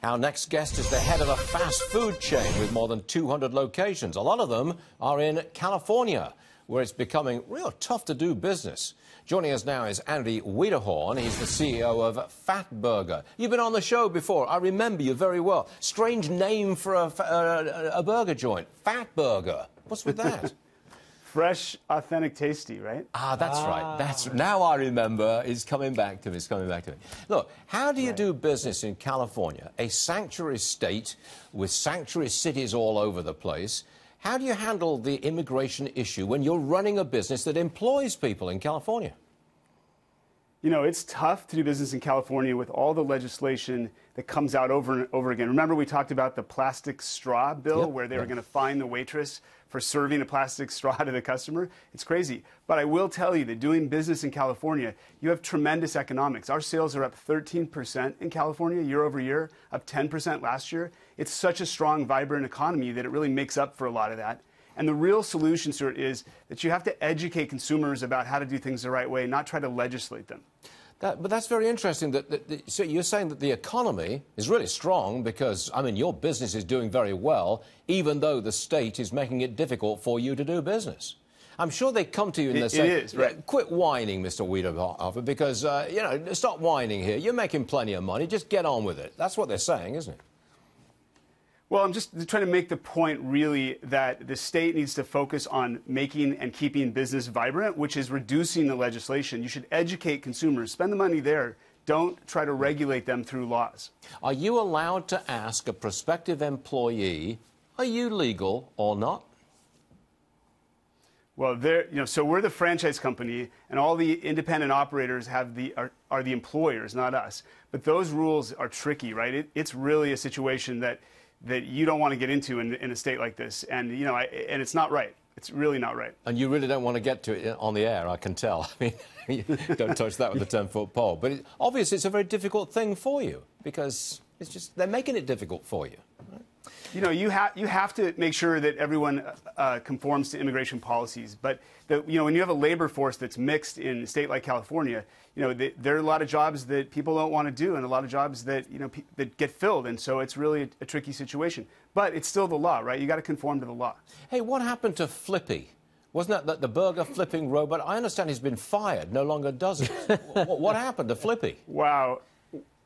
Our next guest is the head of a fast food chain with more than 200 locations. A lot of them are in California, where it's becoming real tough to do business. Joining us now is Andy Wiederhorn. He's the CEO of Fatburger. You've been on the show before. I remember you very well. Strange name for a burger joint. Fatburger. What's with that? Fresh, authentic, tasty, right? That's right. Now I remember. It's coming back to me. Look, how do you do business in California, a sanctuary state with sanctuary cities all over the place? How do you handle the immigration issue when you're running a business that employs people in California? You know, it's tough to do business in California with all the legislation that comes out over and over again. Remember we talked about the plastic straw bill where they were going to fine the waitress for serving a plastic straw to the customer? It's crazy. But I will tell you that doing business in California, you have tremendous economics. Our sales are up 13% in California year over year, up 10% last year. It's such a strong, vibrant economy that it really makes up for a lot of that. And the real solution, sir, is that you have to educate consumers about how to do things the right way, not try to legislate them. But that's very interesting. So you're saying that the economy is really strong because, I mean, your business is doing very well, even though the state is making it difficult for you to do business. I'm sure they come to you and they say, it is, right? Quit whining, Mr. Wiederhorn, because, you know, stop whining here. You're making plenty of money. Just get on with it. That's what they're saying, isn't it? Well, I'm just trying to make the point, really, that the state needs to focus on making and keeping business vibrant, which is reducing the legislation. You should educate consumers. Spend the money there. Don't try to regulate them through laws. Are you allowed to ask a prospective employee, are you legal or not? Well, so we're the franchise company, and all the independent operators are the employers, not us. But those rules are tricky, right? It's really a situation that you don't want to get into in a state like this. And, you know, and it's not right. It's really not right. And you really don't want to get to it on the air, I can tell. I mean, don't touch that with a 10-foot pole. But obviously it's a very difficult thing for you because it's just they're making it difficult for you. Right? You know, you have to make sure that everyone conforms to immigration policies. But you know, when you have a labor force that's mixed in a state like California, you know, there are a lot of jobs that people don't want to do, and a lot of jobs that that get filled, and so it's really a tricky situation. But it's still the law, right? You got to conform to the law. Hey, what happened to Flippy? Wasn't that the burger flipping robot? I understand he's been fired, no longer does it. What happened to Flippy? Wow.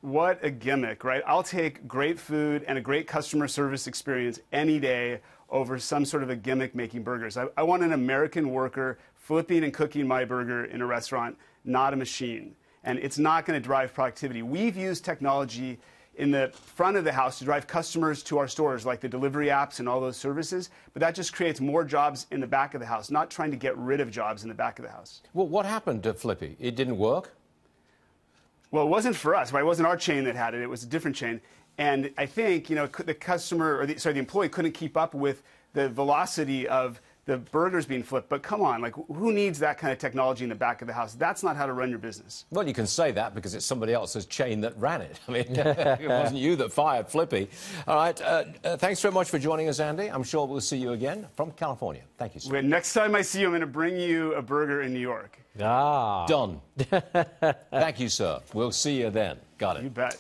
What a gimmick, right? I'll take great food and a great customer service experience any day over some sort of a gimmick making burgers. I want an American worker flipping and cooking my burger in a restaurant, not a machine. And it's not going to drive productivity. We've used technology in the front of the house to drive customers to our stores, like the delivery apps and all those services, but that just creates more jobs in the back of the house, not trying to get rid of jobs in the back of the house. Well, what happened to Flippy? It didn't work? Well, it wasn't for us, right? It wasn't our chain that had it. It was a different chain. And I think, you know, the customer, or the employee couldn't keep up with the velocity of the burgers being flipped. But come on, like, who needs that kind of technology in the back of the house? That's not how to run your business. Well, you can say that because it's somebody else's chain that ran it. I mean, it wasn't you that fired Flippy. All right. Thanks very much for joining us, Andy. I'm sure we'll see you again from California. Thank you, sir. Well, next time I see you, I'm going to bring you a burger in New York. Done. Thank you, sir. We'll see you then. Got it. You bet.